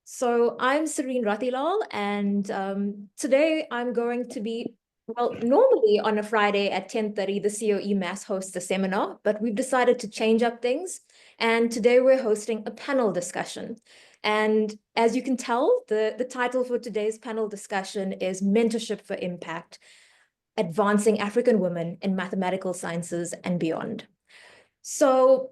So I'm Serene Rathilal, and today I'm going to be, normally on a Friday at 10:30, the CoE-MaSS hosts a seminar, but we've decided to change up things. And today we're hosting a panel discussion. And as you can tell, the title for today's panel discussion is Mentorship for Impact, Advancing African Women in Mathematical Sciences and Beyond. So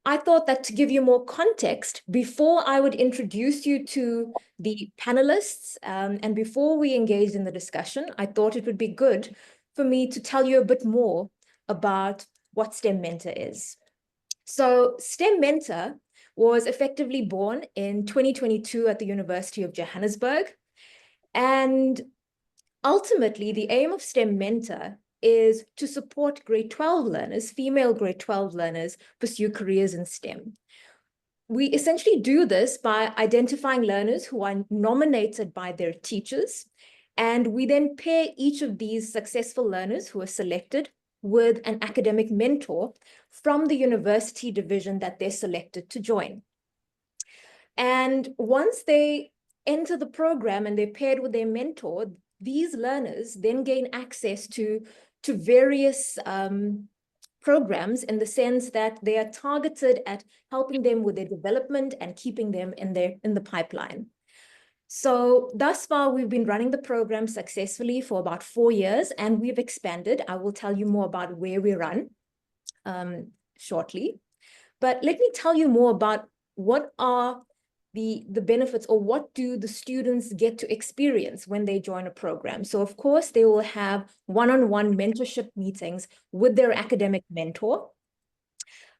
I thought that to give you more context, before I would introduce you to the panelists, and before we engage in the discussion, I thought it would be good for me to tell you a bit more about what STEM Mentor is. So STEM Mentor was effectively born in 2022 at the University of Johannesburg. And ultimately, the aim of STEM Mentor is to support grade 12 learners, female grade 12 learners, pursue careers in STEM. We essentially do this by identifying learners who are nominated by their teachers, and we then pair each of these successful learners who are selected with an academic mentor from the university division that they're selected to join. And once they enter the program and they're paired with their mentor, these learners then gain access to various programs, in the sense that they are targeted at helping them with their development and keeping them in the pipeline. So thus far, we've been running the program successfully for about 4 years, and we've expanded. I will tell you more about where we run shortly. But let me tell you more about what are the benefits, or what do the students get to experience when they join a program. So of course, they will have one-on-one mentorship meetings with their academic mentor.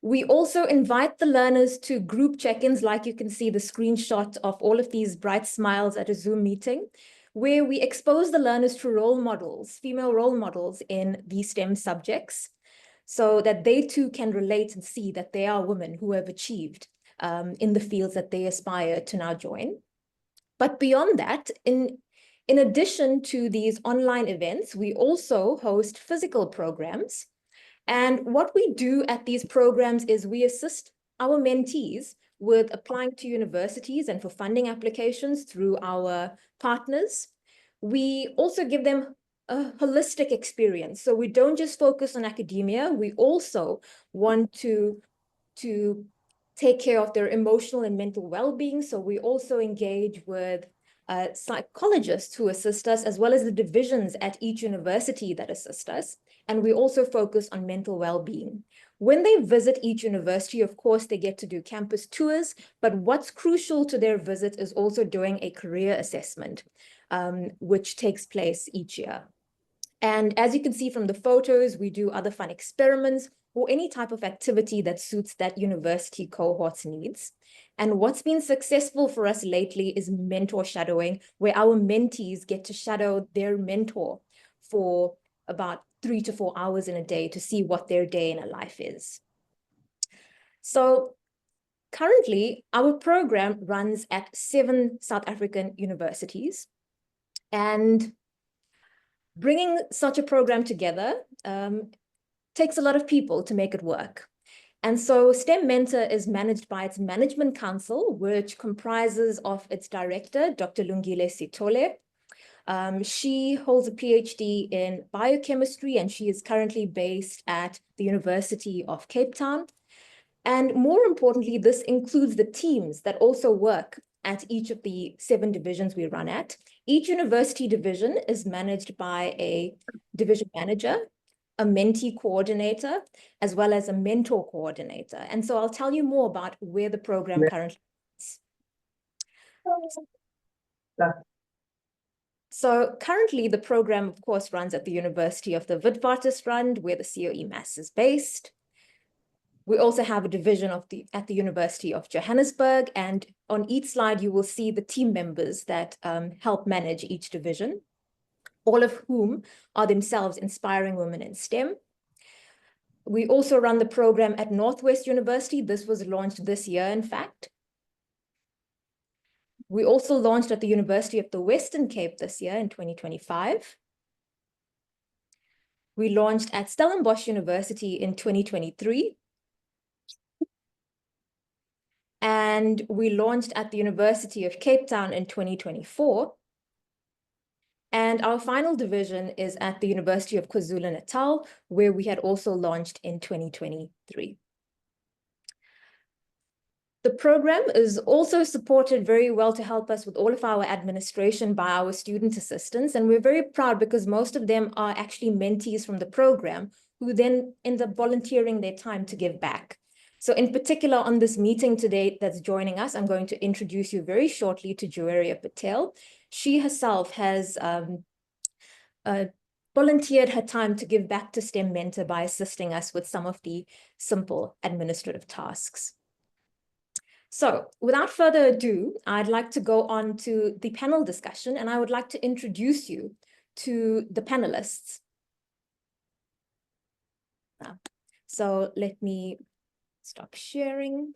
We also invite the learners to group check-ins, like you can see the screenshot of all of these bright smiles at a Zoom meeting, where we expose the learners to role models, female role models in these STEM subjects, so that they too can relate and see that they are women who have achieved in the fields that they aspire to now join. But beyond that, in addition to these online events, we also host physical programs. And what we do at these programs is we assist our mentees with applying to universities and for funding applications through our partners. We also give them a holistic experience. So we don't just focus on academia, we also want to take care of their emotional and mental well-being. So we also engage with psychologists who assist us, as well as the divisions at each university that assist us. And we also focus on mental well-being. When they visit each university, of course, they get to do campus tours, but what's crucial to their visit is also doing a career assessment, which takes place each year. And as you can see from the photos, we do other fun experiments or any type of activity that suits that university cohort's needs. And what's been successful for us lately is mentor shadowing, where our mentees get to shadow their mentor for about 3 to 4 hours in a day to see what their day in a life is. So currently, our program runs at 7 South African universities, and bringing such a program together takes a lot of people to make it work. And so STEM Mentor is managed by its management council, which comprises of its director, Dr. Lungile Sitole. She holds a PhD in biochemistry, and she is currently based at the University of Cape Town. And more importantly, this includes the teams that also work at each of the 7 divisions we run at. Each university division is managed by a division manager, a mentee coordinator, as well as a mentor coordinator. And so I'll tell you more about where the program currently is. So currently the program, of course, runs at the University of the Witwatersrand, where the CoE-MaSS is based. We also have a division at the University of Johannesburg, and on each slide you will see the team members that help manage each division, all of whom are themselves inspiring women in STEM. We also run the program at Northwest University. This was launched this year, in fact. We also launched at the University of the Western Cape this year in 2025. We launched at Stellenbosch University in 2023. and we launched at the University of Cape Town in 2024. And our final division is at the University of KwaZulu-Natal, where we had also launched in 2023. The program is also supported very well to help us with all of our administration by our student assistants. And we're very proud because most of them are actually mentees from the program who then end up volunteering their time to give back. So in particular, on this meeting today that's joining us, I'm going to introduce you very shortly to Juwaria Patel. She herself has volunteered her time to give back to STEM Mentor by assisting us with some of the simple administrative tasks. So without further ado, I'd like to go on to the panel discussion, and I would like to introduce you to the panelists. So let me stop sharing.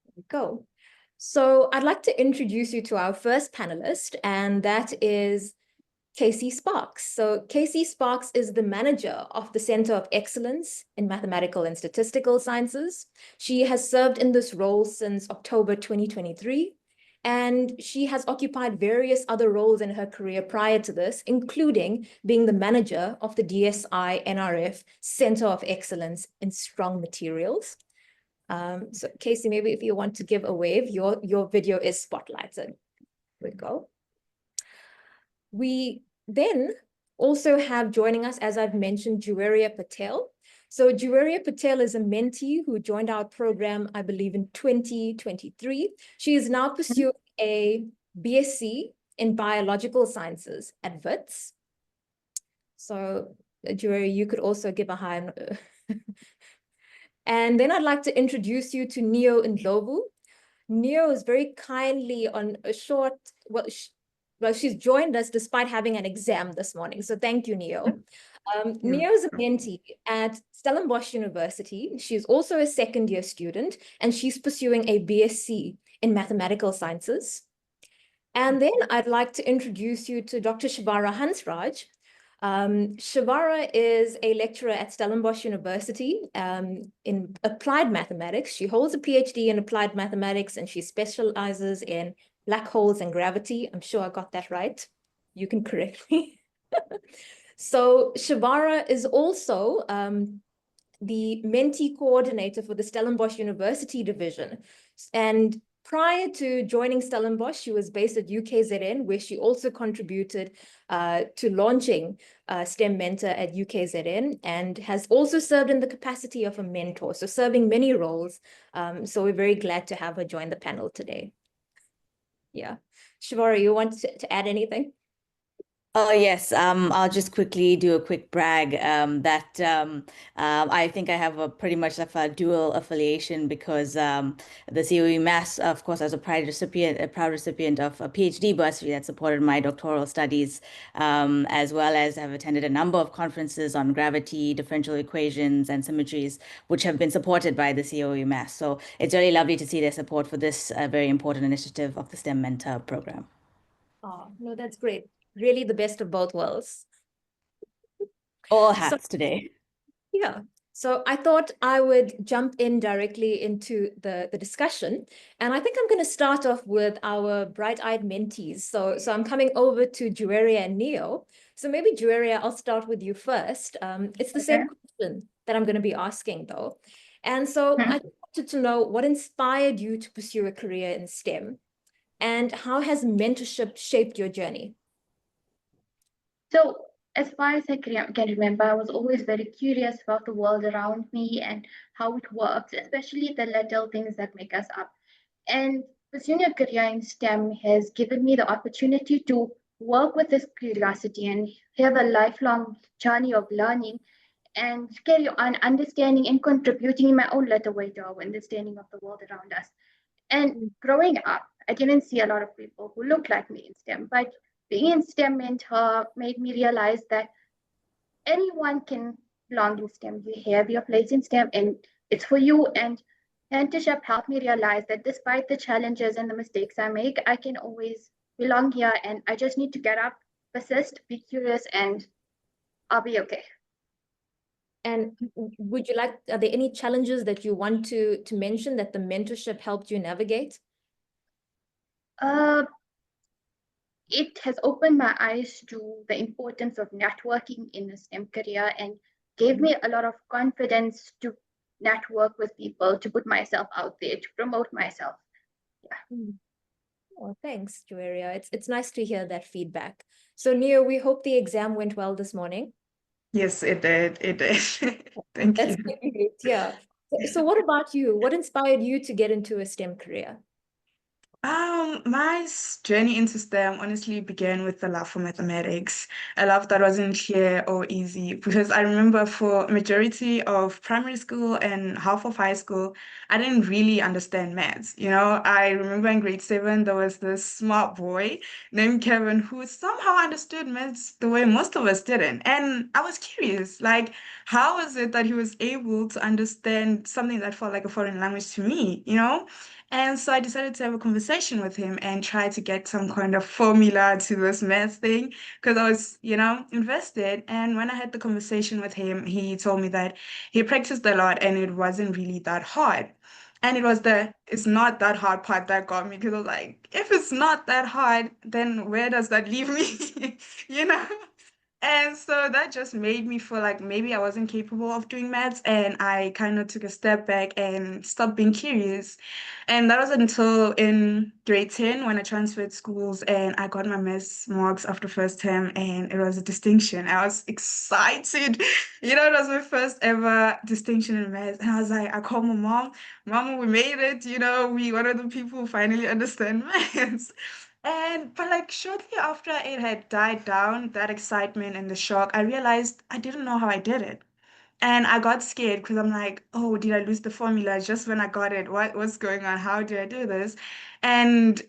There we go. So I'd like to introduce you to our first panelist, and that is Casey Sparks. So Casey Sparks is the manager of the Center of Excellence in Mathematical and Statistical Sciences. She has served in this role since October 2023, and she has occupied various other roles in her career prior to this, including being the manager of the DSI NRF Center of Excellence in Strong Materials. So Casey, maybe if you want to give a wave, your video is spotlighted. There we go. We then also have joining us, as I've mentioned, Juwaria Patel. So Juwaria Patel is a mentee who joined our program, I believe, in 2023. She is now pursuing a BSc in Biological Sciences at WITS. So Juwaria, you could also give a hi. And then I'd like to introduce you to Neo Ndlovu. Neo is very kindly on a short, well, she's joined us despite having an exam this morning. So thank you, Neo. Neo is a mentee at Stellenbosch University. She's also a second-year student, and she's pursuing a BSc in Mathematical Sciences. And then I'd like to introduce you to Dr. Shavara Hansraj. Shavara is a lecturer at Stellenbosch University in applied mathematics. She holds a PhD in applied mathematics, and she specializes in black holes and gravity. I'm sure I got that right. You can correct me. So Shavara is also the mentee coordinator for the Stellenbosch University division. And prior to joining Stellenbosch, she was based at UKZN, where she also contributed to launching STEM Mentor at UKZN, and has also served in the capacity of a mentor, so serving many roles. So we're very glad to have her join the panel today. Yeah. Shavara, you want to add anything? Oh, yes. I'll just quickly do a quick brag that I think I have a pretty much of a dual affiliation because the CoE-MaSS, of course, as a proud recipient of a PhD bursary that supported my doctoral studies, as well as have attended a number of conferences on gravity, differential equations, and symmetries, which have been supported by the CoE-MaSS. So it's really lovely to see their support for this very important initiative of the STEM Mentor program. Oh, no, that's great. Really the best of both worlds. All hats today. Yeah. So I thought I would jump in directly into the discussion. And I think I'm going to start off with our bright-eyed mentees. So I'm coming over to Juwaria and Neo. So maybe Juwaria, I'll start with you first. It's the same question that I'm going to be asking though. And so I wanted to know what inspired you to pursue a career in STEM, and how has mentorship shaped your journey? So, as far as I can remember, I was always very curious about the world around me and how it works, especially the little things that make us up. And pursuing a career in STEM has given me the opportunity to work with this curiosity and have a lifelong journey of learning and carry on understanding and contributing in my own little way to our understanding of the world around us. And growing up, I didn't see a lot of people who looked like me in STEM, but being in STEM mentor made me realize that anyone can belong in STEM. You have your place in STEM and it's for you. And mentorship helped me realize that despite the challenges and the mistakes I make, I can always belong here and I just need to get up, persist, be curious, and I'll be okay. And would you like, are there any challenges that you want to mention that the mentorship helped you navigate? Uh, it has opened my eyes to the importance of networking in a STEM career and gave me a lot of confidence to network with people, to put myself out there, to promote myself. Yeah. Oh, thanks, Joeria. It's nice to hear that feedback. So, Neo, we hope the exam went well this morning. Yes, it did. It did. Thank That's you. great. Yeah. So what about you? What inspired you to get into a STEM career? My journey into STEM honestly began with the love for mathematics. A love that wasn't clear or easy because I remember for majority of primary school and half of high school, I didn't really understand maths. You know, I remember in grade 7 there was this smart boy named Kevin who somehow understood maths the way most of us didn't. And I was curious, like, how is it that he was able to understand something that felt like a foreign language to me, you know? And so I decided to have a conversation with him and try to get some kind of formula to this math thing because I was, invested. And when I had the conversation with him, he told me that he practiced a lot and it wasn't really that hard. And it was the it's not that hard part that got me because I was like, if it's not that hard, then where does that leave me? You know? And so that just made me feel like maybe I wasn't capable of doing maths, and I kind of took a step back and stopped being curious. And that was until in grade 10 when I transferred schools and I got my maths marks after first term, and it was a distinction. I was excited. It was my first ever distinction in maths. And I was like, I called my mom, Mama, we made it. We one of the people who finally understand maths. But like shortly after it had died down, that excitement and the shock, I realized I didn't know how I did it. And I got scared because I'm like, oh, did I lose the formula just when I got it? What's going on? How did I do this? And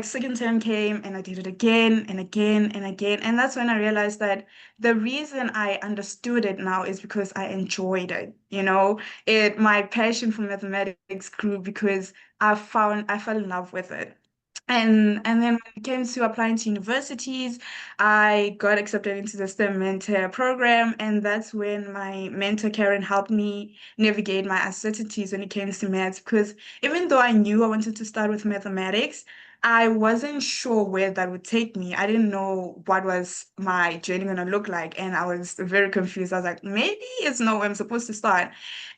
second term came and I did it again and again and again. And that's when I realized that the reason I understood it now is because I enjoyed it. My passion for mathematics grew because I fell in love with it. And then when it came to applying to universities, I got accepted into the STEM mentor program, and that's when my mentor Karen helped me navigate my uncertainties when it came to maths. Because even though I knew I wanted to start with mathematics, I wasn't sure where that would take me. I didn't know what was my journey going to look like, and I was very confused. I was like, maybe it's not where I'm supposed to start.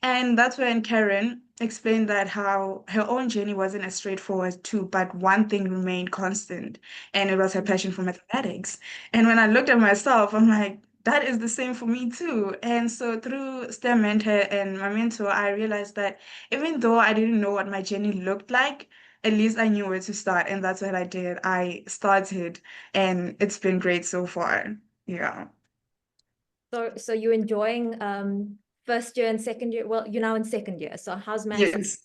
And that's when Karen explained that how her own journey wasn't as straightforward too, but one thing remained constant, and it was her passion for mathematics. And when I looked at myself, I'm like, that is the same for me too. And so through STEM Mentor and my mentor, I realized that even though I didn't know what my journey looked like, at least I knew where to start, and that's what I did. I started, and it's been great so far. Yeah. So you're enjoying first year and second year. Well, you're now in second year. So how's maths? Yes.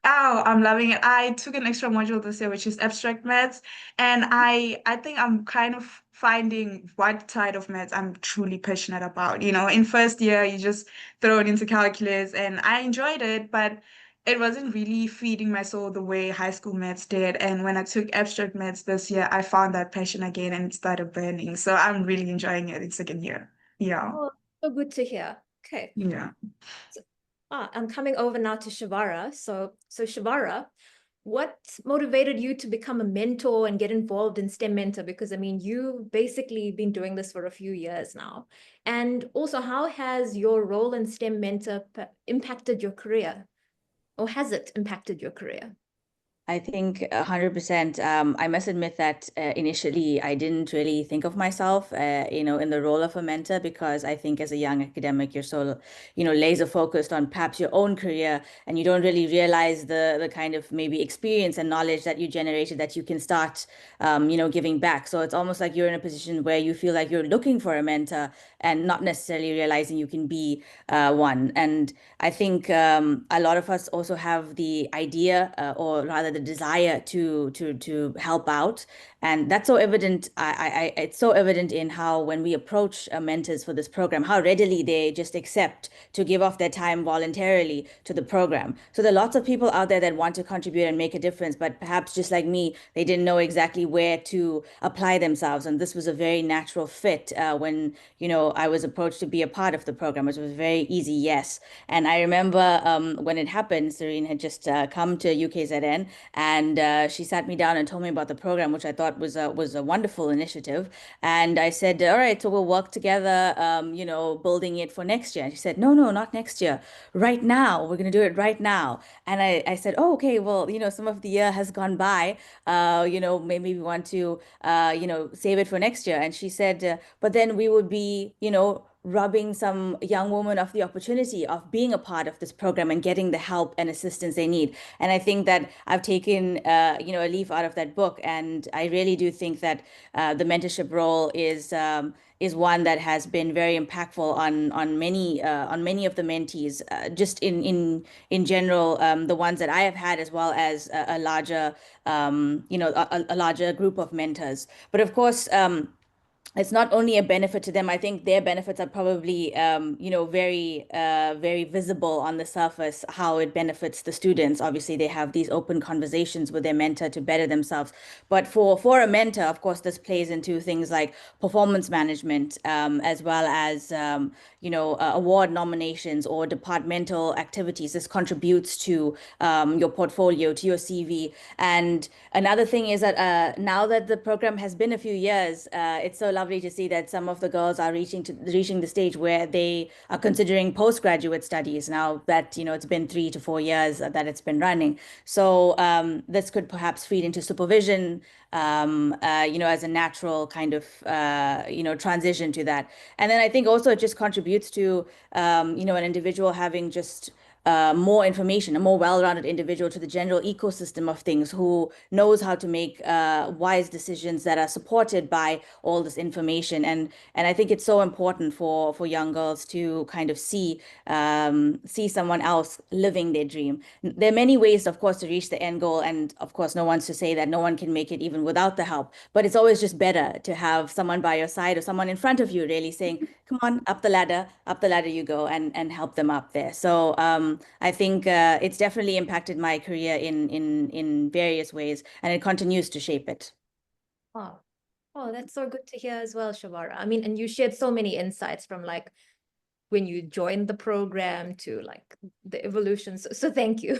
Oh, I'm loving it. I took an extra module this year, which is abstract maths, and I think I'm kind of finding what side of maths I'm truly passionate about. In first year, you just throw it into calculus, and I enjoyed it, but it wasn't really feeding my soul the way high school maths did. And when I took abstract maths this year, I found that passion again, and it started burning. So I'm really enjoying it in second year. Yeah. Oh, so good to hear. Okay. Yeah. I'm coming over now to Shavara. So Shavara, what motivated you to become a mentor and get involved in STEM Mentor? Because I mean, you've basically been doing this for a few years now. And also, how has your role in STEM Mentor impacted your career? Or has it impacted your career? I think 100%. I must admit that initially I didn't really think of myself, in the role of a mentor because I think as a young academic, you're so, laser focused on perhaps your own career and you don't really realize the kind of maybe experience and knowledge that you generated that you can start, giving back. So it's almost like you're in a position where you feel like you're looking for a mentor and not necessarily realizing you can be one. And I think a lot of us also have the idea or rather the the desire to help out. And that's so evident. It's so evident in how when we approach mentors for this program, how readily they just accept to give off their time voluntarily to the program. So there are lots of people out there that want to contribute and make a difference, but perhaps just like me, they didn't know exactly where to apply themselves. And this was a very natural fit when, I was approached to be a part of the program, which was a very easy yes. And I remember when it happened, Serene had just come to UKZN, and she sat me down and told me about the program, which I thought was a wonderful initiative. And I said, all right, so we'll work together, building it for next year. And she said, no, not next year, right now. We're going to do it right now. And I said, oh, okay, well, some of the year has gone by. Maybe we want to, save it for next year. And she said, but then we would be, robbing some young women of the opportunity of being a part of this program and getting the help and assistance they need. And I think that I've taken, a leaf out of that book. And I really do think that the mentorship role is one that has been very impactful on many of the mentees, just in general, the ones that I have had, as well as a larger, a larger group of mentors. But of course, it's not only a benefit to them. I think their benefits are probably, very visible on the surface, how it benefits the students. Obviously, they have these open conversations with their mentor to better themselves. But for a mentor, of course, this plays into things like performance management, as well as, award nominations or departmental activities. This contributes to your portfolio, to your CV. And another thing is that now that the program has been a few years, it's so lovely to see that some of the girls are reaching the stage where they are considering postgraduate studies now that it's been 3 to 4 years that it's been running. So this could perhaps feed into supervision, as a natural kind of transition to that. And then I think also it just contributes to an individual having just more information, a more well-rounded individual to the general ecosystem of things, who knows how to make wise decisions that are supported by all this information. And I think it's so important for young girls to kind of see someone else living their dream. There are many ways, of course, to reach the end goal, and of course, no one's to say that no one can make it even without the help. But it's always just better to have someone by your side or someone in front of you really saying, "Come on, up the ladder you go," and help them up there. So I think it's definitely impacted my career in various ways, and it continues to shape it. Oh, that's so good to hear as well, Shavara. I mean, and you shared so many insights from like when you joined the program to like the evolution. So thank you.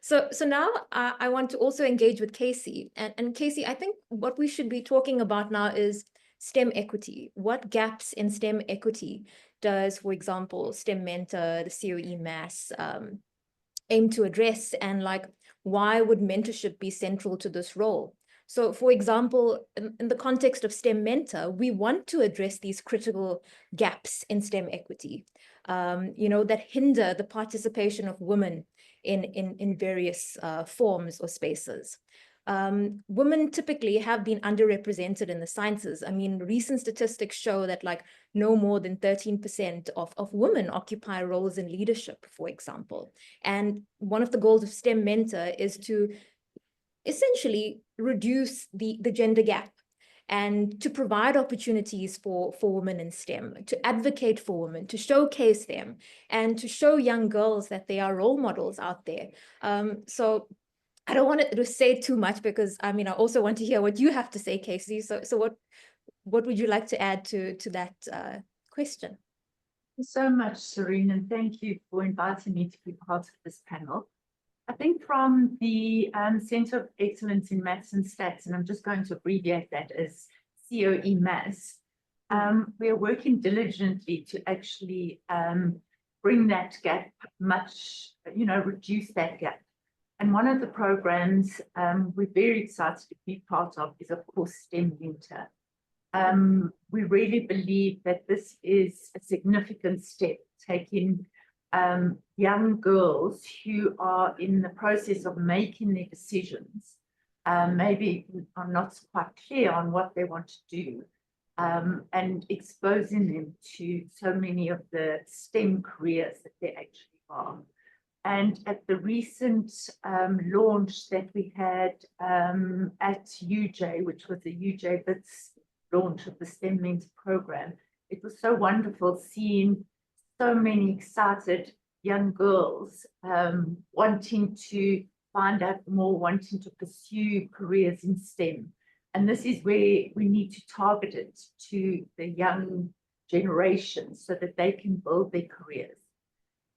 So now I want to also engage with Casey. And Casey, I think what we should be talking about now is STEM equity. What gaps in STEM equity does, for example, STEM Mentor, the CoE-MaSS, aim to address, and like why would mentorship be central to this role? So for example, in the context of STEM Mentor, we want to address these critical gaps in STEM equity, that hinder the participation of women in various forms or spaces. Women typically have been underrepresented in the sciences. I mean, recent statistics show that like no more than 13% of women occupy roles in leadership, for example. And one of the goals of STEM Mentor is to essentially reduce the gender gap and to provide opportunities for women in STEM, to advocate for women, to showcase them, and to show young girls that they are role models out there. So I don't want to say too much, because I mean, I also want to hear what you have to say, Casey. So what would you like to add to that question? Thank you so much, Serene, and thank you for inviting me to be part of this panel. I think from the Centre of Excellence in Maths and Stats, and I'm just going to abbreviate that as CoE-MaSS, we are working diligently to actually bring that gap reduce that gap. And one of the programs we're very excited to be part of is, of course, STEM Mentor. We really believe that this is a significant step, taking young girls who are in the process of making their decisions, maybe are not quite clear on what they want to do, and exposing them to so many of the STEM careers that there actually are. And at the recent launch that we had at UJ, which was the UJ BITS launch of the STEM Mentor program, it was so wonderful seeing so many excited young girls wanting to find out more, wanting to pursue careers in STEM. And this is where we need to target it to the young generation so that they can build their careers.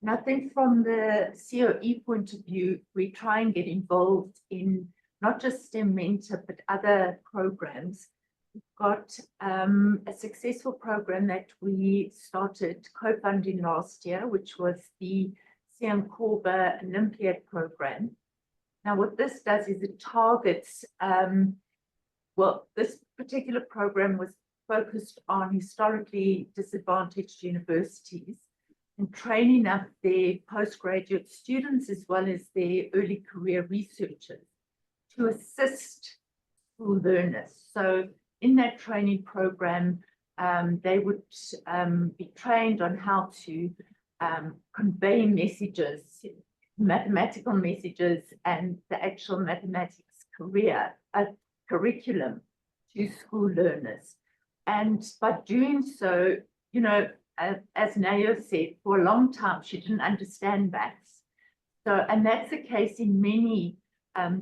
And I think from the CoE point of view, we try and get involved in not just STEM Mentor, but other programs. We've got a successful program that we started co-funding last year, which was the CoE-MaSS Olympiad program. Now, what this does is it targets, well, this particular program was focused on historically disadvantaged universities and training up their postgraduate students as well as their early career researchers to assist school learners. So in that training program, they would be trained on how to convey messages, mathematical messages, and the actual mathematics curriculum to school learners. And by doing so, you know, as Nayo said, for a long time, she didn't understand maths. So, and that's the case in many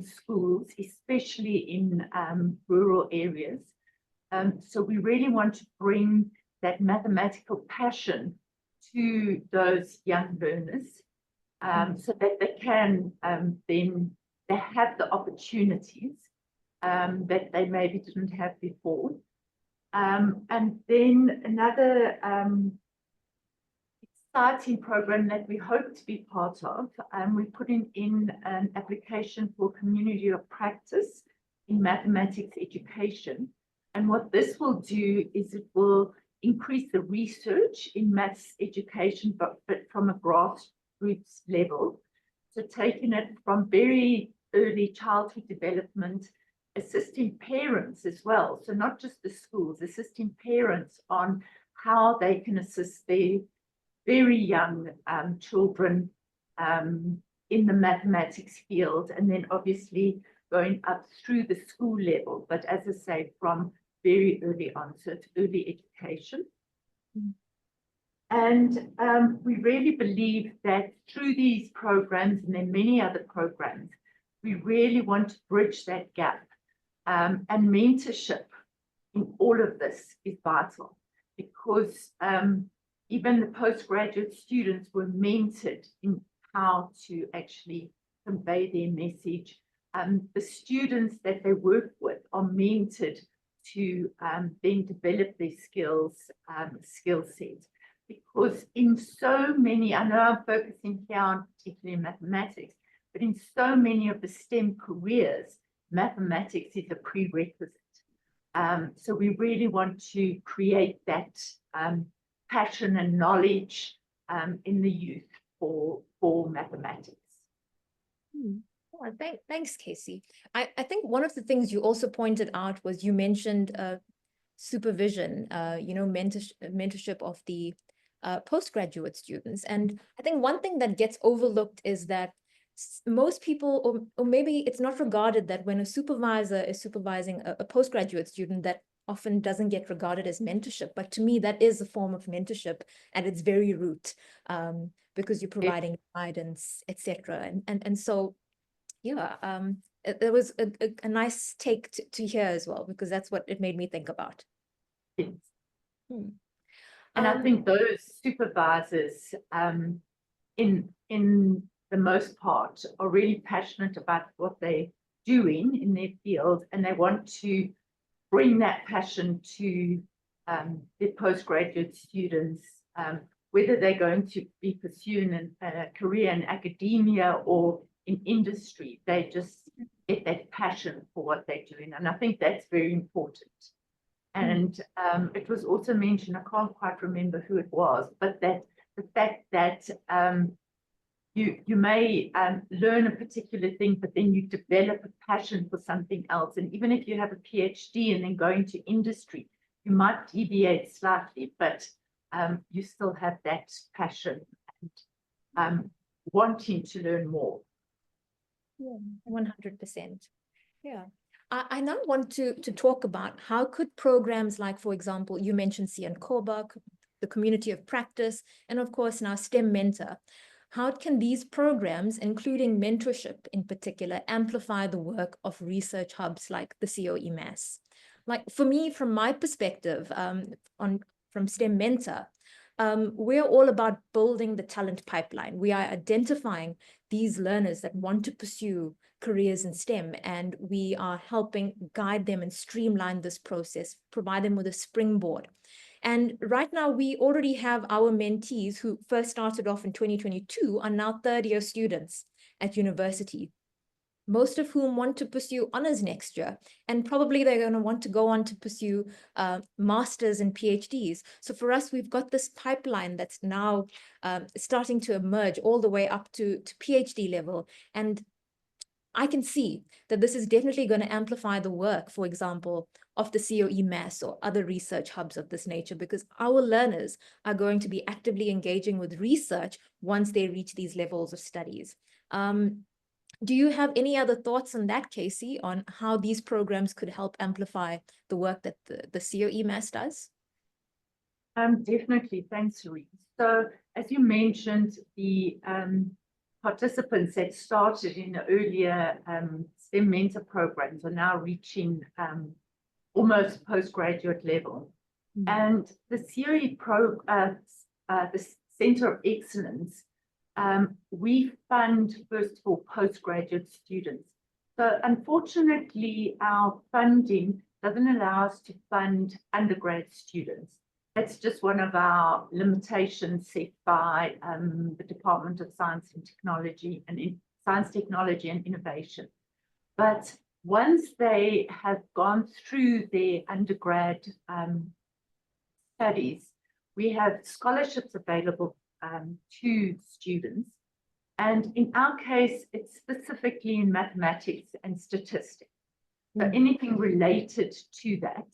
schools, especially in rural areas. So we really want to bring that mathematical passion to those young learners so that they can then they have the opportunities that they maybe didn't have before. And then another exciting program that we hope to be part of, we're putting in an application for community of practice in mathematics education. And what this will do is it will increase the research in maths education, but from a grassroots level. So taking it from very early childhood development, assisting parents as well. So not just the schools, assisting parents on how they can assist their very young children in the mathematics field, and then obviously going up through the school level. But as I say, from very early on, so it's early education. And we really believe that through these programs and then many other programs, we really want to bridge that gap. And mentorship in all of this is vital because even the postgraduate students were mentored in how to actually convey their message. The students that they work with are mentored to then develop their skill set. Because in so many, I know I'm focusing here on particularly mathematics, but in so many of the STEM careers, mathematics is a prerequisite. So we really want to create that passion and knowledge in the youth for mathematics. Oh, thanks, Casey. I think one of the things you also pointed out was you mentioned supervision, mentorship of the postgraduate students. And I think one thing that gets overlooked is that most people, or maybe it's not regarded that when a supervisor is supervising a postgraduate student, that often doesn't get regarded as mentorship. But to me, that is a form of mentorship at its very root, because you're providing guidance, etc. And so, yeah, there was a nice take to hear as well, because that's what it made me think about. Yes. And I think those supervisors, in the most part, are really passionate about what they're doing in their field, and they want to bring that passion to their postgraduate students, whether they're going to be pursuing a career in academia or in industry. They just get that passion for what they're doing, and I think that's very important. And it was also mentioned, I can't quite remember who it was, but that the fact that you may learn a particular thing, but then you develop a passion for something else. And even if you have a PhD and then go into industry, you might deviate slightly, but you still have that passion. And wanting to learn more. Yeah, 100%. Yeah. I now want to talk about how could programs like, for example, you mentioned CoE-MaSS, the community of practice, and of course now STEM Mentor. How can these programs, including mentorship in particular, amplify the work of research hubs like the CoE-MaSS? Like for me, from my perspective, from STEM Mentor, we're all about building the talent pipeline. We are identifying these learners that want to pursue careers in STEM, and we are helping guide them and streamline this process, provide them with a springboard. And right now, we already have our mentees who first started off in 2022 are now third-year students at university, most of whom want to pursue honors next year. And probably they're going to want to go on to pursue masters and PhDs. So for us, we've got this pipeline that's now starting to emerge all the way up to PhD level. And I can see that this is definitely going to amplify the work, for example, of the CoE-MaSS or other research hubs of this nature, because our learners are going to be actively engaging with research once they reach these levels of studies. Do you have any other thoughts on that, Casey, on how these programs could help amplify the work that the CoE-MaSS does? Definitely. Thanks, Serene. So as you mentioned, the participants that started in the earlier STEM mentor programs are now reaching almost postgraduate level. Mm-hmm. And the the Center of Excellence, we fund first for postgraduate students. So unfortunately, our funding doesn't allow us to fund undergrad students. That's just one of our limitations set by the Department of Science and Technology and Science, Technology and Innovation. But once they have gone through their undergrad studies, we have scholarships available to students. And in our case, it's specifically in mathematics and statistics. So anything related to that.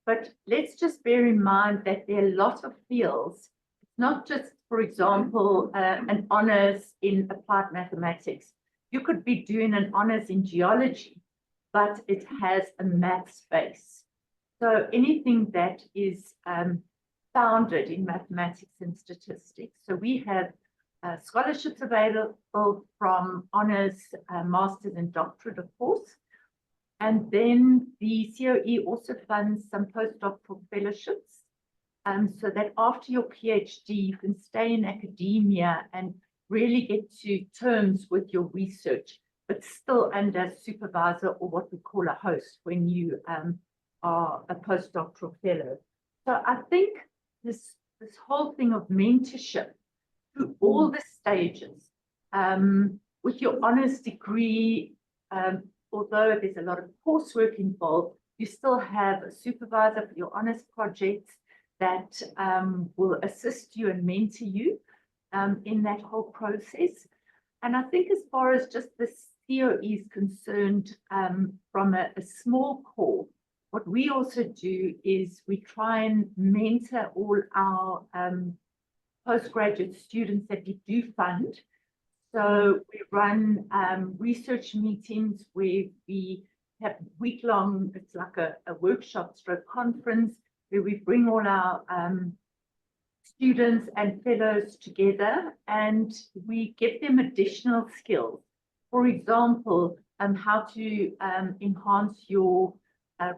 But let's just bear in mind that there are a lot of fields, not just, for example, an honors in applied mathematics. You could be doing an honors in geology, but it has a maths base. So anything that is founded in mathematics and statistics. So we have scholarships available from honors, masters and doctorate, of course. And then the CoE also funds some postdoctoral fellowships, so that after your PhD, you can stay in academia and really get to terms with your research, but still under supervisor or what we call a host when you are a postdoctoral fellow. So I think this whole thing of mentorship through all the stages, with your honors degree, although there's a lot of coursework involved, you still have a supervisor for your honors projects that will assist you and mentor you in that whole process. And I think as far as just the CoE is concerned, from a small core, what we also do is we try and mentor all our postgraduate students that we do fund. So we run research meetings where we have week-long, it's like a workshop stroke conference, where we bring all our students and fellows together and we give them additional skills. For example, how to enhance your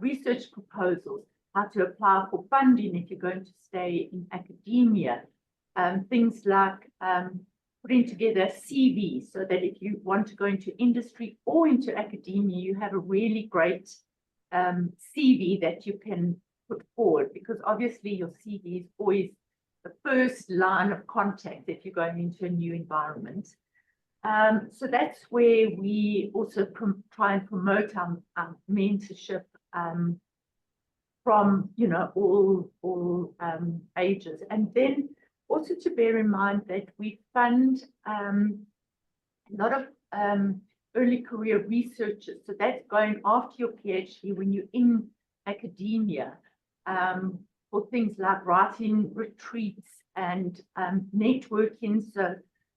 research proposals, how to apply for funding if you're going to stay in academia, things like putting together a CV so that if you want to go into industry or into academia, you have a really great CV that you can put forward, because obviously your CV is always the first line of contact if you're going into a new environment. So that's where we also try and promote our mentorship from, you know, all ages. And then also to bear in mind that we fund a lot of early career researchers. So that's going after your PhD when you're in academia, for things like writing retreats and networking. So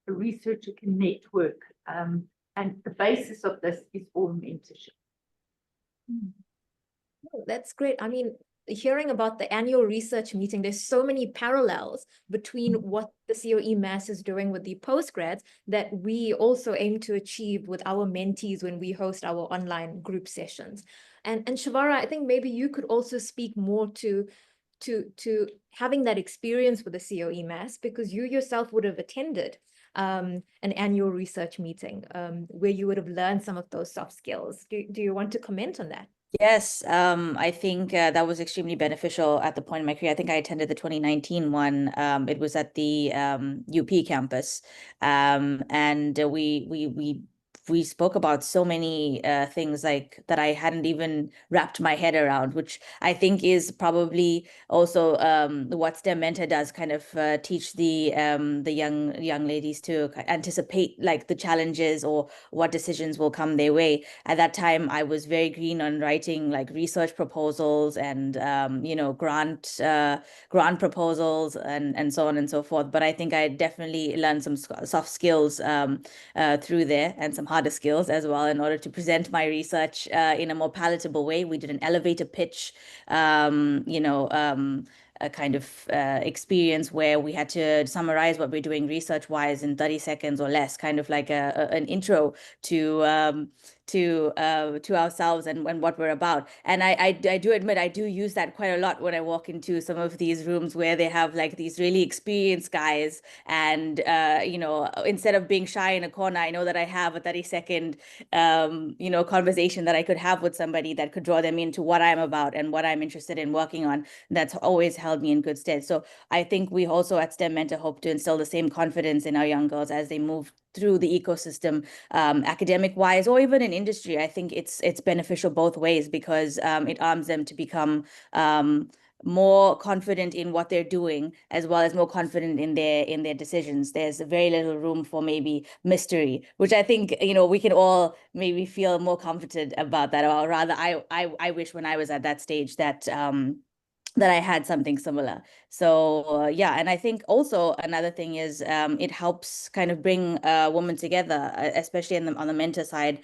a researcher can network. And the basis of this is all mentorship. Oh, that's great. I mean, hearing about the annual research meeting, there's so many parallels between what the CoE-MaSS is doing with the postgrads that we also aim to achieve with our mentees when we host our online group sessions. And Shavara, I think maybe you could also speak more to having that experience with the CoE-MaSS, because you yourself would have attended an annual research meeting where you would have learned some of those soft skills. Do you want to comment on that? Yes, I think that was extremely beneficial at the point in my career. I think I attended the 2019 one. It was at the UP campus, and we spoke about so many things like that I hadn't even wrapped my head around, which I think is probably also what STEM Mentor does, kind of teach the young ladies to anticipate like the challenges or what decisions will come their way. At that time, I was very green on writing like research proposals and grant proposals and so on and so forth. But I think I definitely learned some soft skills through there, and some harder skills as well, in order to present my research in a more palatable way. We did an elevator pitch, a kind of experience where we had to summarize what we're doing research-wise in 30 seconds or less, kind of like an intro to ourselves and what we're about. And I do admit I do use that quite a lot when I walk into some of these rooms where they have like these really experienced guys, and instead of being shy in a corner, I know that I have a 30-second conversation that I could have with somebody that could draw them into what I'm about and what I'm interested in working on. That's always held me in good stead. So I think we also at STEM Mentor hope to instill the same confidence in our young girls as they move through the ecosystem, academic wise or even in industry. I think it's beneficial both ways, because it arms them to become more confident in what they're doing, as well as more confident in their decisions. There's very little room for maybe mystery, which I think we can all maybe feel more comforted about that. Or rather, I wish when I was at that stage that that I had something similar. So yeah, and I think also another thing is it helps kind of bring women together, especially on the mentor side.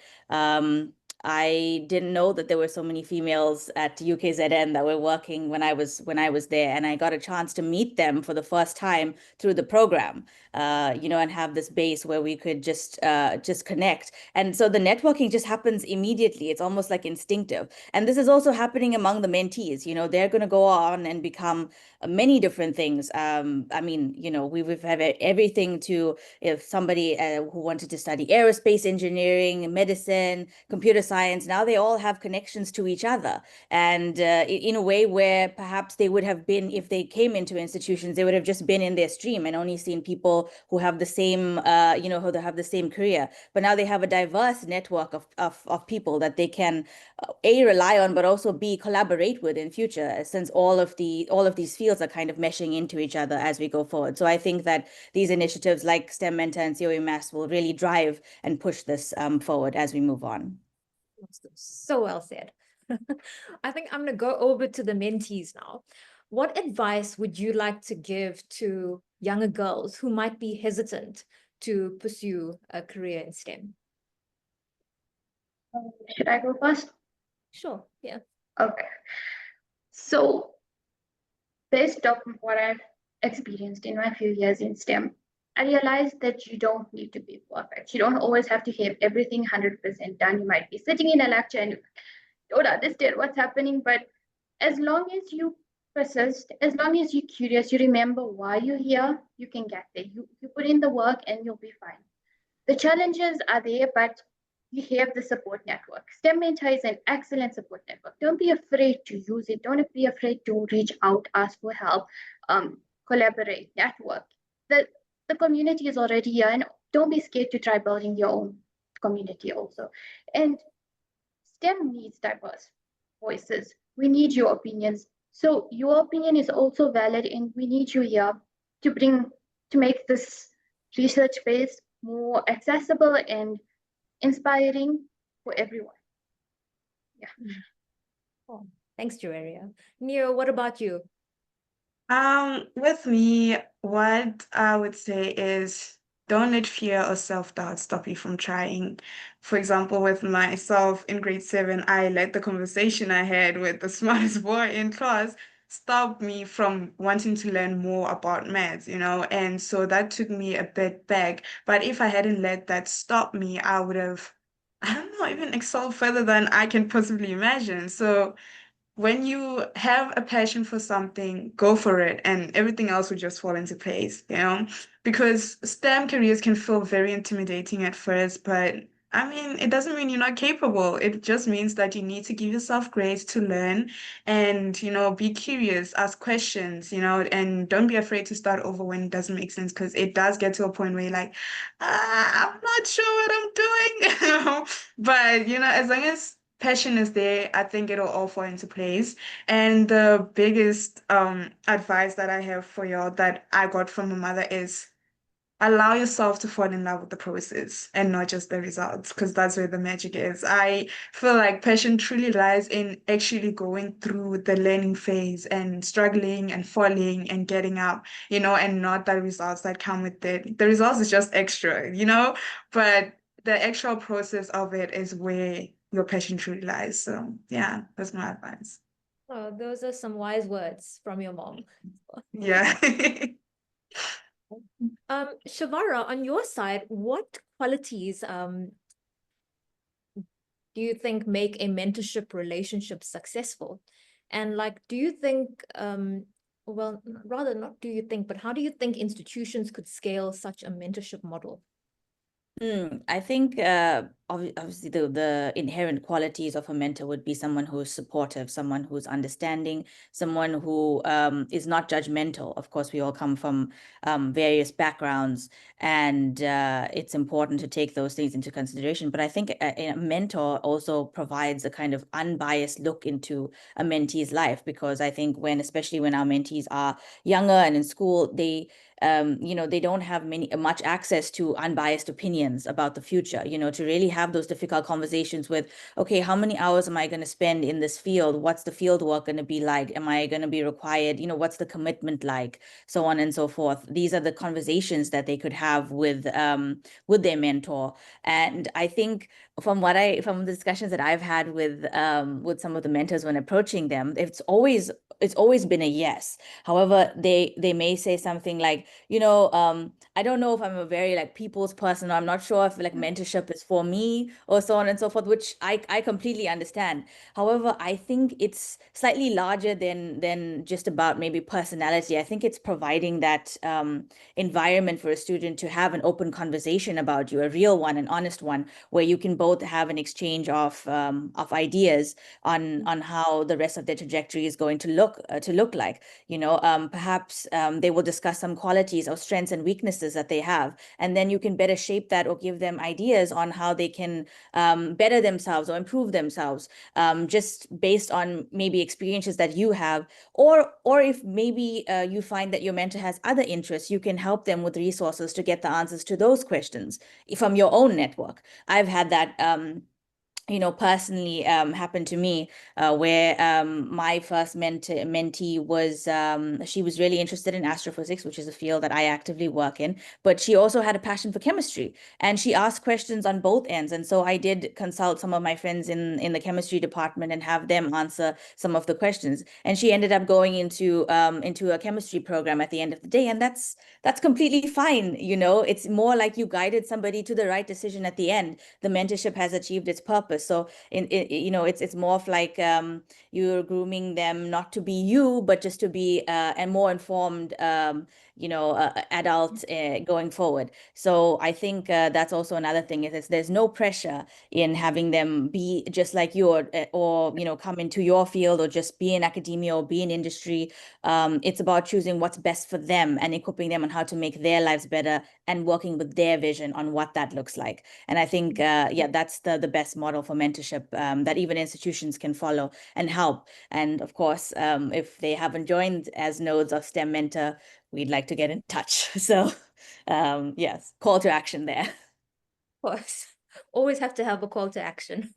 I didn't know that there were so many females at UKZN that were working when I was there, and I got a chance to meet them for the first time through the program, and have this base where we could just connect. And so the networking just happens immediately. It's almost like instinctive. And this is also happening among the mentees. They're going to go on and become many different things. We've had everything to, if somebody who wanted to study aerospace engineering, medicine, computer science, now they all have connections to each other. And in a way where perhaps they would have been, if they came into institutions, they would have just been in their stream and only seen people who have the same, who have the same career. But now they have a diverse network of people that they can rely on, but also collaborate with in future, since all of these fields are kind of meshing into each other as we go forward. So I think that these initiatives like STEM Mentor and CoE-MaSS will really drive and push this forward as we move on. So well said. I think I'm going to go over to the mentees now. What advice would you like to give to younger girls who might be hesitant to pursue a career in STEM? Should I go first? Sure, yeah. Okay. So, based on what I've experienced in my few years in STEM, I realized that you don't need to be perfect. You don't always have to have everything 100% done. You might be sitting in a lecture and you don't understand what's happening, but as long as you persist, as long as you're curious, you remember why you're here, you can get there. You put in the work and you'll be fine. The challenges are there, but you have the support network. STEM Mentor is an excellent support network. Don't be afraid to use it. Don't be afraid to reach out, ask for help, collaborate, network. The community is already here, and don't be scared to try building your own community also. And STEM needs diverse voices. We need your opinions. So your opinion is also valid, and we need you here to make this research base more accessible and inspiring for everyone. Yeah. Oh, thanks, Joeria. Neo, what about you? With me, what I would say is don't let fear or self-doubt stop you from trying. For example, with myself in grade 7, I let the conversation I had with the smartest boy in class stop me from wanting to learn more about maths, and so that took me a bit back. But if I hadn't let that stop me, I would have, I don't know, even excelled further than I can possibly imagine. So when you have a passion for something, go for it, and everything else will just fall into place. Because STEM careers can feel very intimidating at first, but I mean, it doesn't mean you're not capable. It just means that you need to give yourself grace to learn and be curious, ask questions, and don't be afraid to start over when it doesn't make sense, because it does get to a point where you're like, I'm not sure what I'm doing. But as long as passion is there, I think it'll all fall into place. And the biggest advice that I have for y'all that I got from my mother is allow yourself to fall in love with the process and not just the results, because that's where the magic is. I feel like passion truly lies in actually going through the learning phase and struggling and falling and getting up, and not the results that come with it. The results is just extra, but the actual process of it is where your passion truly lies. So yeah, that's my advice. Oh, those are some wise words from your mom. Yeah. Shavara, on your side, what qualities do you think make a mentorship relationship successful? And do you think, well, rather not do you think, but how do you think institutions could scale such a mentorship model? I think obviously the inherent qualities of a mentor would be someone who is supportive, someone who's understanding, someone who is not judgmental. Of course, we all come from various backgrounds, and it's important to take those things into consideration. But I think a mentor also provides a kind of unbiased look into a mentee's life, because I think especially when our mentees are younger and in school, they don't have much access to unbiased opinions about the future, to really have those difficult conversations with, okay, how many hours am I going to spend in this field? What's the field work going to be like? Am I going to be required? What's the commitment like? So on and so forth. These are the conversations that they could have with their mentor. And I think from the discussions that I've had with some of the mentors when approaching them, it's always been a yes. However, they may say something like, I don't know if I'm a very people's person, or I'm not sure if mentorship is for me, or so on and so forth, which I completely understand. However, I think it's slightly larger than just about maybe personality. I think it's providing that environment for a student to have an open conversation about you, a real one, an honest one, where you can both have an exchange of ideas on how the rest of their trajectory is going to look like. Perhaps they will discuss some qualities or strengths and weaknesses that they have, and then you can better shape that or give them ideas on how they can better themselves or improve themselves, just based on maybe experiences that you have, or if maybe you find that your mentor has other interests, you can help them with resources to get the answers to those questions from your own network. I've had that personally happened to me, where my first mentee was, she was really interested in astrophysics, which is a field that I actively work in, but she also had a passion for chemistry, and she asked questions on both ends. And so I did consult some of my friends in the chemistry department and have them answer some of the questions. And she ended up going into a chemistry program at the end of the day, and that's completely fine. It's more like you guided somebody to the right decision at the end. The mentorship has achieved its purpose. So it's more of you're grooming them not to be you, but just to be a more informed adult going forward. So I think that's also another thing, is there's no pressure in having them be just like you, or come into your field, or just be in academia or be in industry. It's about choosing what's best for them and equipping them on how to make their lives better, and working with their vision on what that looks like. And I think that's the best model for mentorship that even institutions can follow and help. And of course, if they haven't joined as nodes of STEM Mentor, we'd like to get in touch. So yes, call to action there. Of course, always have to have a call to action.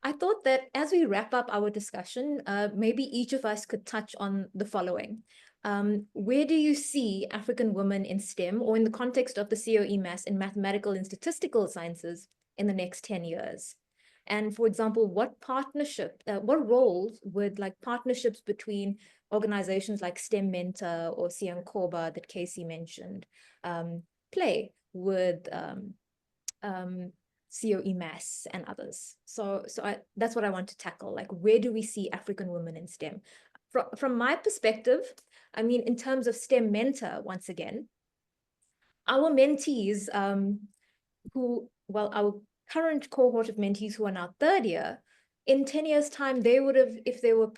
I thought that as we wrap up our discussion, maybe each of us could touch on the following. Where do you see African women in STEM, or in the context of the CoE-MaSS in mathematical and statistical sciences, in the next 10 years? And for example, what roles would like partnerships between organizations like STEM Mentor or Siankoba that Casey mentioned play with CoE-MaSS and others? So that's what I want to tackle. Like, where do we see African women in STEM? From my perspective, I mean, in terms of STEM Mentor, once again, our mentees our current cohort of mentees who are now third year, in 10 years' time, they would have, if they were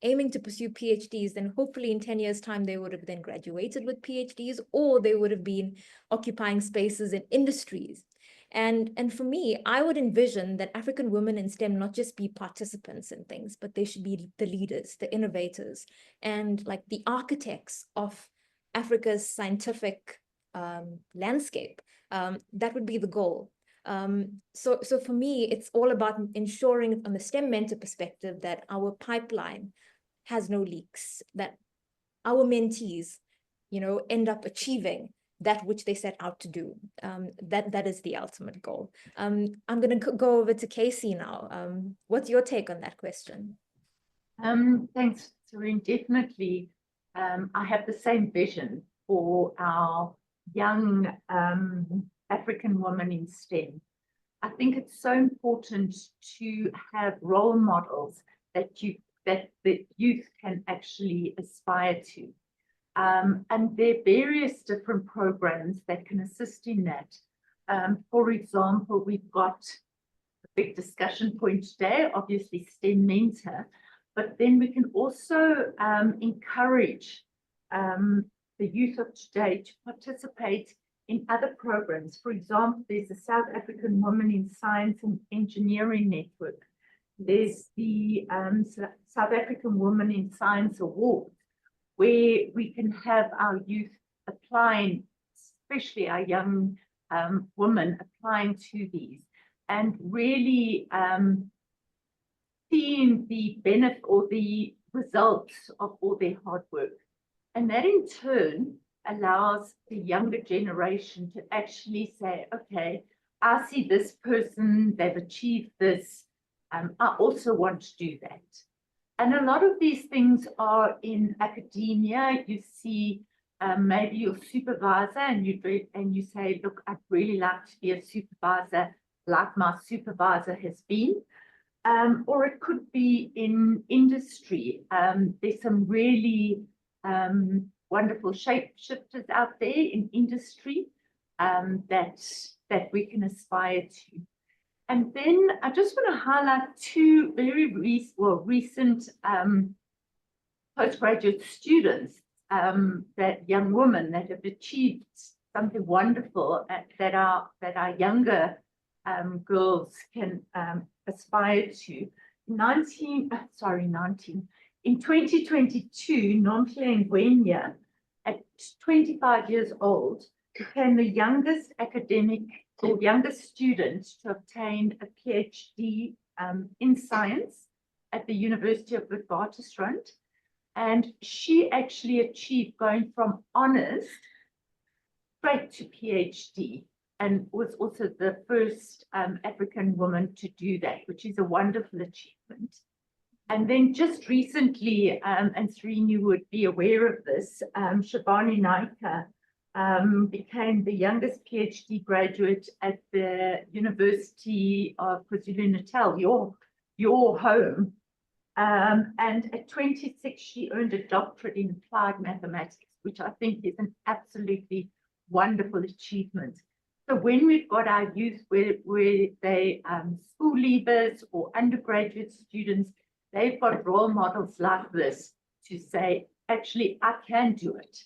aiming to pursue PhDs, then hopefully in 10 years' time, they would have then graduated with PhDs, or they would have been occupying spaces in industries. And for me, I would envision that African women in STEM not just be participants in things, but they should be the leaders, the innovators, and like the architects of Africa's scientific landscape. That would be the goal. So for me, it's all about ensuring from the STEM Mentor perspective that our pipeline has no leaks, that our mentees, end up achieving that which they set out to do. That is the ultimate goal. I'm going to go over to Casey now. What's your take on that question? Thanks, Serene. Definitely, I have the same vision for our young African women in STEM. I think it's so important to have role models that the youth can actually aspire to. And there are various different programs that can assist in that. For example, we've got a big discussion point today, obviously STEM Mentor, but then we can also encourage the youth of today to participate in other programs. For example, there's the South African Women in Science and Engineering Network. There's the South African Women in Science Award, where we can have our youth applying, especially our young women applying to these, and really seeing the benefit or the results of all their hard work. And that in turn allows the younger generation to actually say, okay, I see this person, they've achieved this, I also want to do that. And a lot of these things are in academia. You see maybe your supervisor and you say, look, I'd really like to be a supervisor like my supervisor has been. Or it could be in industry. There's some really wonderful shapeshifters out there in industry that we can aspire to. And then I just want to highlight two very recent postgraduate students, that young women that have achieved something wonderful that our younger girls can aspire to. In 2022, Nomhle Ngwenya, at 25 years old, became the youngest academic or youngest student to obtain a PhD in science at the University of Witwatersrand. And she actually achieved going from honors straight to PhD, and was also the first African woman to do that, which is a wonderful achievement. And then just recently, and Serene, you would be aware of this, Shabani Naika became the youngest PhD graduate at the University of KwaZulu-Natal, your home. And at 26, she earned a doctorate in applied mathematics, which I think is an absolutely wonderful achievement. So when we've got our youth where they school leavers or undergraduate students, they've got role models like this to say, actually, I can do it.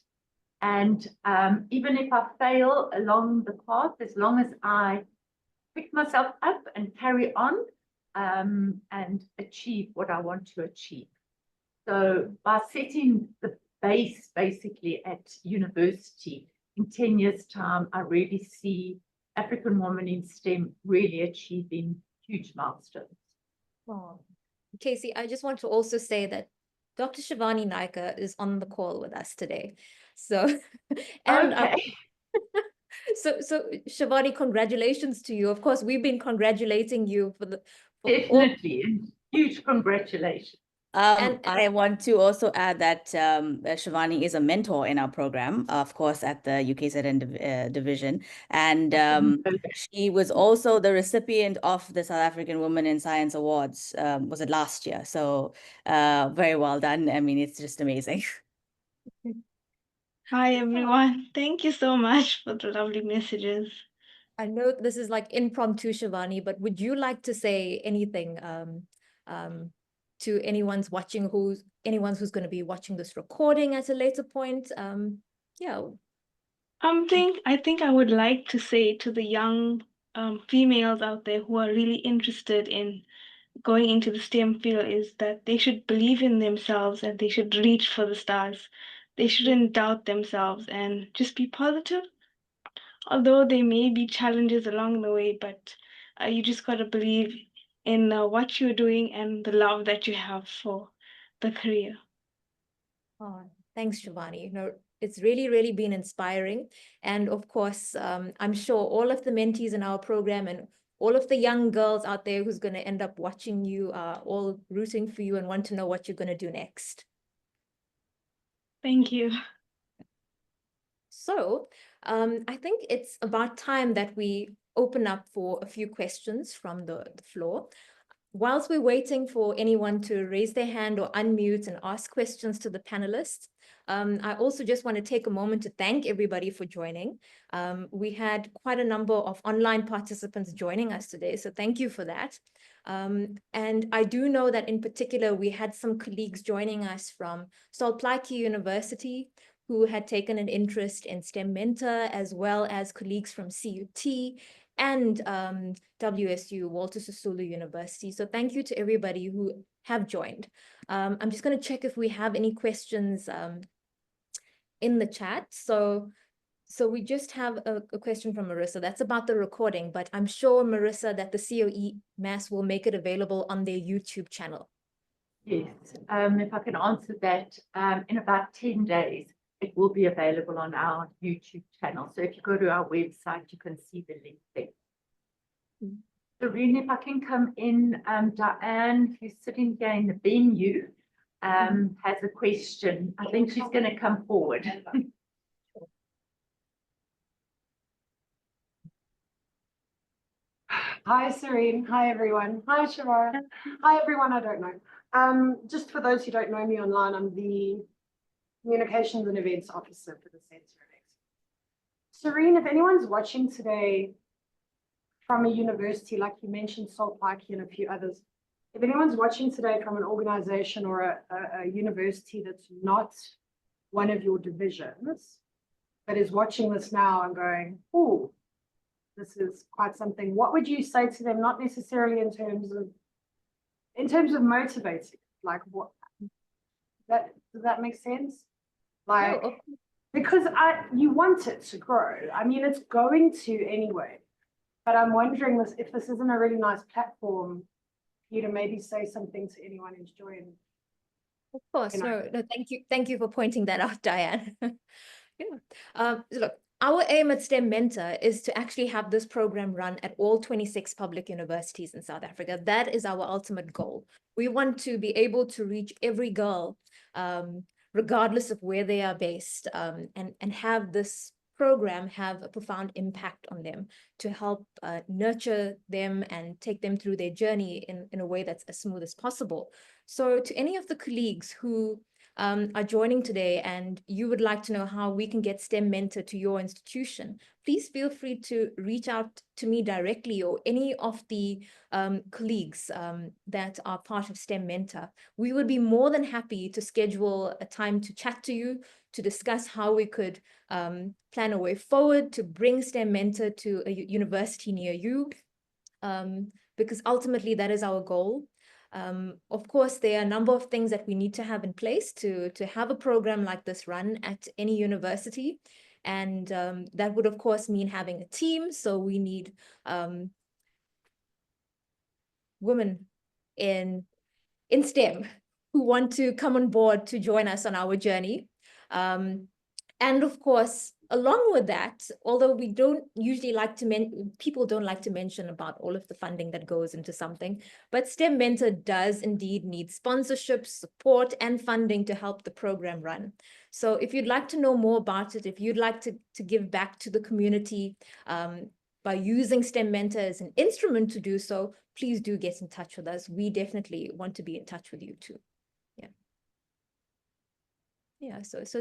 And even if I fail along the path, as long as I pick myself up and carry on and achieve what I want to achieve. So by setting the base basically at university, in 10 years' time, I really see African women in STEM really achieving huge milestones. Wow. Casey, I just want to also say that Dr. Shivani Naika is on the call with us today. So, and Okay. so Shivani, congratulations to you. Of course, we've been congratulating you for all. Definitely. And huge congratulations. And I want to also add that Shivani is a mentor in our program, of course, at the UKZN division. And she was also the recipient of the South African Women in Science Awards, was it last year? So very well done. I mean, it's just amazing. Hi, everyone. Thank you so much for the lovely messages. I know this is like impromptu, Shivani, but would you like to say anything to anyone's who's going to be watching this recording at a later point? Yeah. I think I would like to say to the young females out there who are really interested in going into the STEM field is that they should believe in themselves and they should reach for the stars. They shouldn't doubt themselves and just be positive. Although there may be challenges along the way, but you just got to believe in what you're doing and the love that you have for the career. Oh, thanks, Shivani. It's really, really been inspiring. And of course, I'm sure all of the mentees in our program and all of the young girls out there who's going to end up watching you are all rooting for you and want to know what you're going to do next. Thank you. So I think it's about time that we open up for a few questions from the floor. Whilst we're waiting for anyone to raise their hand or unmute and ask questions to the panelists, I also just want to take a moment to thank everybody for joining. We had quite a number of online participants joining us today, so thank you for that. And I do know that in particular, we had some colleagues joining us from Sol Plaatje University, who had taken an interest in STEM Mentor, as well as colleagues from CUT and WSU, Walter Sisulu University. So thank you to everybody who have joined. I'm just going to check if we have any questions in the chat. So we just have a question from Marissa. That's about the recording, but I'm sure, Marissa, that the CoE-MaSS will make it available on their YouTube channel. Yes, if I can answer that, in about 10 days, it will be available on our YouTube channel. So if you go to our website, you can see the link there. Serene, if I can come in, Diane, who's sitting here in the venue, has a question. I think she's going to come forward. Hi, Serene. Hi, everyone. Hi, Shavara. Hi, everyone I don't know. Just for those who don't know me online, I'm the Communications and Events Officer for the Centre of Excellence. Serene, if anyone's watching today from a university, like you mentioned, Sol Plaatje and a few others, if anyone's watching today from an organization or a university that's not one of your divisions, but is watching this now and going, oh, this is quite something, what would you say to them? Not necessarily in terms of motivating, like what does that make sense? Like, Oh, okay. because you want it to grow. I mean, it's going to anyway, but I'm wondering if this isn't a really nice platform for you to maybe say something to anyone who's joined. Of course, no, thank you for pointing that out, Diane. Yeah. Look, our aim at STEM Mentor is to actually have this program run at all 26 public universities in South Africa. That is our ultimate goal. We want to be able to reach every girl, regardless of where they are based, and have this program have a profound impact on them to help nurture them and take them through their journey in a way that's as smooth as possible. So to any of the colleagues who are joining today and you would like to know how we can get STEM Mentor to your institution, please feel free to reach out to me directly or any of the colleagues that are part of STEM Mentor. We would be more than happy to schedule a time to chat to you, to discuss how we could plan a way forward to bring STEM Mentor to a university near you, because ultimately that is our goal. Of course, there are a number of things that we need to have in place to have a program like this run at any university. And that would, of course, mean having a team. So we need women in STEM. who want to come on board to join us on our journey. And of course, along with that, although we don't usually like to people don't like to mention about all of the funding that goes into something, but STEM Mentor does indeed need sponsorship, support, and funding to help the program run. So if you'd like to know more about it, if you'd like to give back to the community by using STEM Mentor as an instrument to do so, please do get in touch with us. We definitely want to be in touch with you too. Yeah. Yeah, so